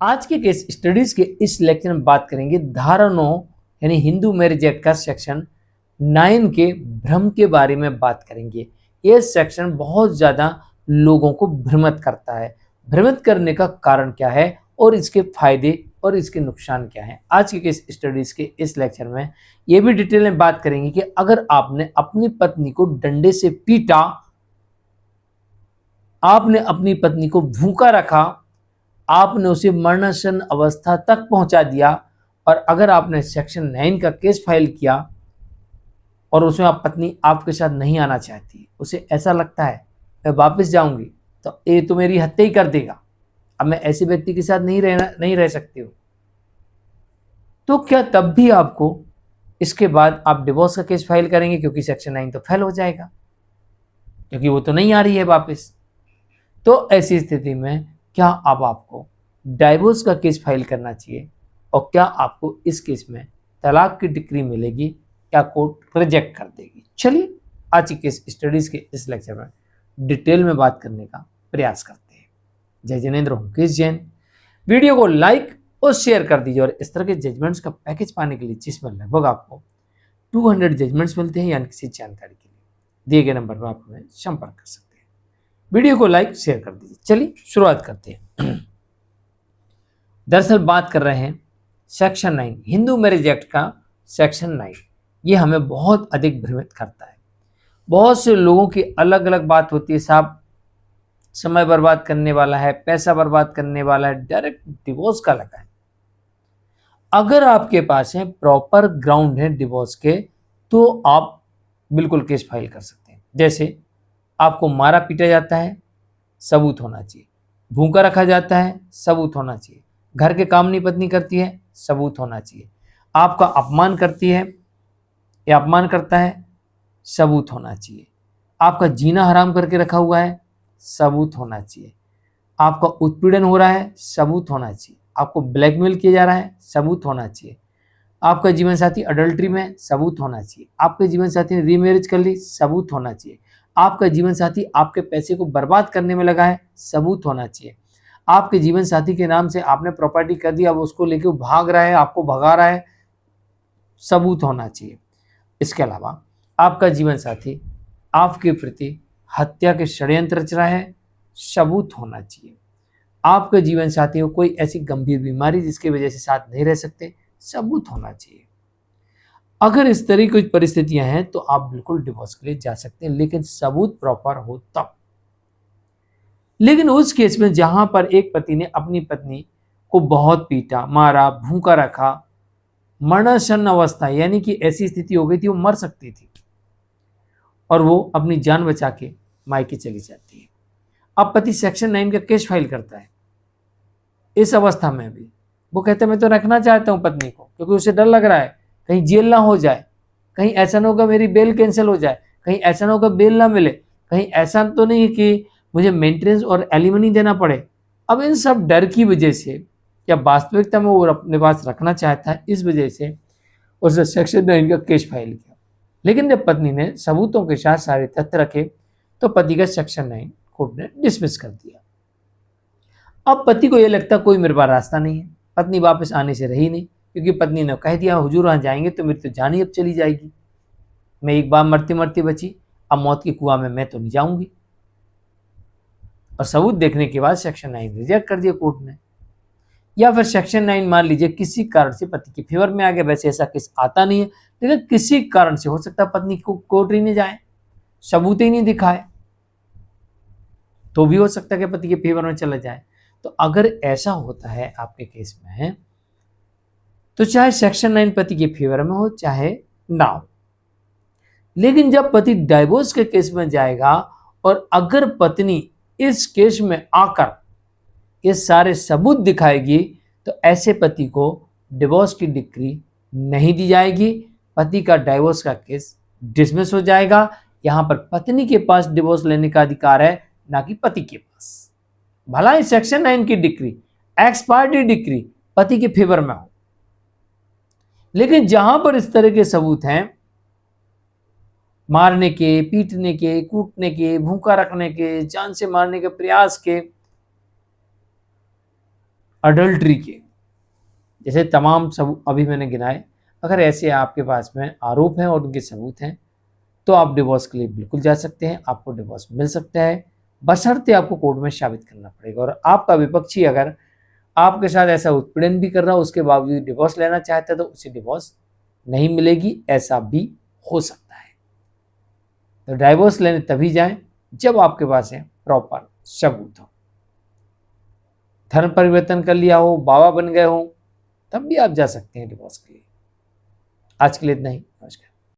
आज के case studies के इस लेक्चर में बात करेंगे धारा 9 यानी हिंदू मैरिज एक्ट का सेक्शन 9 के भ्रम के बारे में बात करेंगे। यह सेक्शन बहुत ज्यादा लोगों को भ्रमित करता है। भ्रमित करने का कारण क्या है और इसके फायदे और इसके नुकसान क्या है, आज के केस स्टडीज के इस लेक्चर में यह भी डिटेल में बात करेंगे कि अगर आपने अपनी पत्नी को डंडे से पीटा, आपने अपनी पत्नी को भूखा रखा, आपने उसे मरणासन अवस्था तक पहुंचा दिया और अगर आपने सेक्शन 9 का केस फाइल किया और उसमें आप पत्नी आपके साथ नहीं आना चाहती, उसे ऐसा लगता है मैं वापस जाऊंगी तो ये तो मेरी हत्या ही कर देगा, अब मैं ऐसे व्यक्ति के साथ नहीं रह सकती हूं, तो क्या तब भी आपको इसके बाद आप डिवोर्स का केस फाइल करेंगे? क्योंकि सेक्शन 9 तो फेल हो जाएगा, क्योंकि वो तो नहीं आ रही है वापस। तो ऐसी स्थिति में क्या अब आपको डाइवोर्स का केस फाइल करना चाहिए और क्या आपको इस केस में तलाक की डिक्री मिलेगी, क्या कोर्ट रिजेक्ट कर देगी? चलिए आज की केस स्टडीज के इस लेक्चर में डिटेल में बात करने का प्रयास करते हैं। जय जिनेंद्र हूं केस जैन। वीडियो को लाइक और शेयर कर दीजिए और इस तरह के जजमेंट्स का पैकेज पाने के लिए जिसमें लगभग आपको 200 जजमेंट्स मिलते हैं यानी किसी जानकारी के लिए दिए गए नंबर पर आप हमें संपर्क कर सकते हैं। वीडियो को लाइक शेयर कर दीजिए। चलिए शुरुआत करते हैं। दरअसल बात कर रहे हैं सेक्शन 9 हिंदू मैरिज एक्ट का सेक्शन 9। ये हमें बहुत अधिक भ्रमित करता है। बहुत से लोगों की अलग अलग बात होती है, साहब समय बर्बाद करने वाला है, पैसा बर्बाद करने वाला है, डायरेक्ट डिवोर्स का लगा है। अगर आपके पास है प्रॉपर ग्राउंड है डिवोर्स के तो आप बिल्कुल केस फाइल कर सकते हैं। जैसे आपको मारा पीटा जाता है, सबूत होना चाहिए। भूखा रखा जाता है, सबूत होना चाहिए। घर के काम नहीं पत्नी करती है, सबूत होना चाहिए। आपका अपमान करती है या अपमान करता है, सबूत होना चाहिए। आपका जीना हराम करके रखा हुआ है, सबूत होना चाहिए। आपका उत्पीड़न हो रहा है, सबूत होना चाहिए। आपको ब्लैकमेल किया जा रहा है, सबूत होना चाहिए। आपका जीवन साथी अडल्ट्री में, सबूत होना चाहिए। आपके जीवन साथी ने रीमैरिज कर ली, सबूत होना चाहिए। आपका जीवन साथी आपके पैसे को बर्बाद करने में लगा है, सबूत होना चाहिए। आपके जीवन साथी के नाम से आपने प्रॉपर्टी कर दी, अब उसको लेके भाग रहा है, आपको भगा रहा है, सबूत होना चाहिए। इसके अलावा आपका जीवन साथी आपके प्रति हत्या के षड्यंत्र रच रहा है, सबूत होना चाहिए। आपके जीवन साथी को कोई ऐसी गंभीर बीमारी जिसकी वजह से साथ नहीं रह सकते, सबूत होना चाहिए। अगर इस तरह की परिस्थितियां हैं तो आप बिल्कुल डिवोर्स के लिए जा सकते हैं, लेकिन सबूत प्रॉपर हो तब। लेकिन उस केस में जहां पर एक पति ने अपनी पत्नी को बहुत पीटा, मारा, भूखा रखा, मरणासन अवस्था यानी कि ऐसी स्थिति हो गई थी वो मर सकती थी और वो अपनी जान बचा के मायके चली जाती है। अब पति सेक्शन 9 का केस फाइल करता है। इस अवस्था में भी वो कहते हैं मैं तो रखना चाहता हूं पत्नी को, क्योंकि उसे डर लग रहा है कहीं जेल ना हो जाए, कहीं ऐसा ना होगा मेरी बेल कैंसिल हो जाए, कहीं ऐसा ना होगा बेल ना मिले, कहीं ऐसा तो नहीं कि मुझे मेंटेनेंस और एलिमनी देना पड़े। अब इन सब डर की वजह से या वास्तविकता में वो अपने पास रखना चाहता है, इस वजह से उसने सेक्शन 9 का केस फाइल किया। लेकिन जब पत्नी ने सबूतों के साथ सारे तथ्य रखे तो पति का सेक्शन 9 कोर्ट ने डिसमिस कर दिया। अब पति को यह लगता कोई मेरे पास रास्ता नहीं है, पत्नी वापस आने से रही नहीं, क्योंकि पत्नी ने कह दिया हुजूर वहां जाएंगे तो मेरी तो जान ही अब चली जाएगी, मैं एक बार मरती मरती बची, अब मौत के कुआं में मैं तो नहीं जाऊंगी। और सबूत देखने के बाद सेक्शन 9 रिजेक्ट कर दिया कोर्ट ने। या फिर सेक्शन 9 मान लीजिए किसी कारण से पति के फेवर में आ गया, वैसे ऐसा केस आता नहीं है, लेकिन किसी कारण से हो सकता है पत्नी को कोर्ट ही नहीं जाए, सबूत ही नहीं दिखाए, तो भी हो सकता है कि पति के फेवर में चला जाए। तो अगर ऐसा होता है आपके केस में तो चाहे सेक्शन 9 पति के फेवर में हो चाहे ना हो, लेकिन जब पति डाइवोर्स के केस में जाएगा और अगर पत्नी इस केस में आकर ये सारे सबूत दिखाएगी तो ऐसे पति को डिवोर्स की डिक्री नहीं दी जाएगी, पति का डाइवोर्स का केस डिसमिस हो जाएगा। यहां पर पत्नी के पास डिवोर्स लेने का अधिकार है, ना कि पति के पास। भला ही सेक्शन 9 की डिक्री, एक्सपायरी डिक्री पति के फेवर में हो, लेकिन जहां पर इस तरह के सबूत हैं, मारने के, पीटने के, कूटने के, भूखा रखने के, जान से मारने के प्रयास के, अडल्ट्री के, जैसे तमाम सब अभी मैंने गिनाए, अगर ऐसे आपके पास में आरोप हैं और उनके सबूत हैं तो आप डिवोर्स के लिए बिल्कुल जा सकते हैं, आपको डिवोर्स मिल सकता है, बशर्ते आपको कोर्ट में साबित करना पड़ेगा। और आपका विपक्षी अगर आपके साथ ऐसा उत्पीड़न भी कर रहा हो, उसके बावजूद डिवोर्स लेना चाहता है, तो उसे डिवोर्स नहीं मिलेगी, ऐसा भी हो सकता है। तो डिवोर्स लेने तभी जाएं जब आपके पास है प्रॉपर सबूत हो। धर्म परिवर्तन कर लिया हो, बाबा बन गए हो, तब भी आप जा सकते हैं डिवोर्स के लिए। आज के लिए इतना ही, नमस्कार।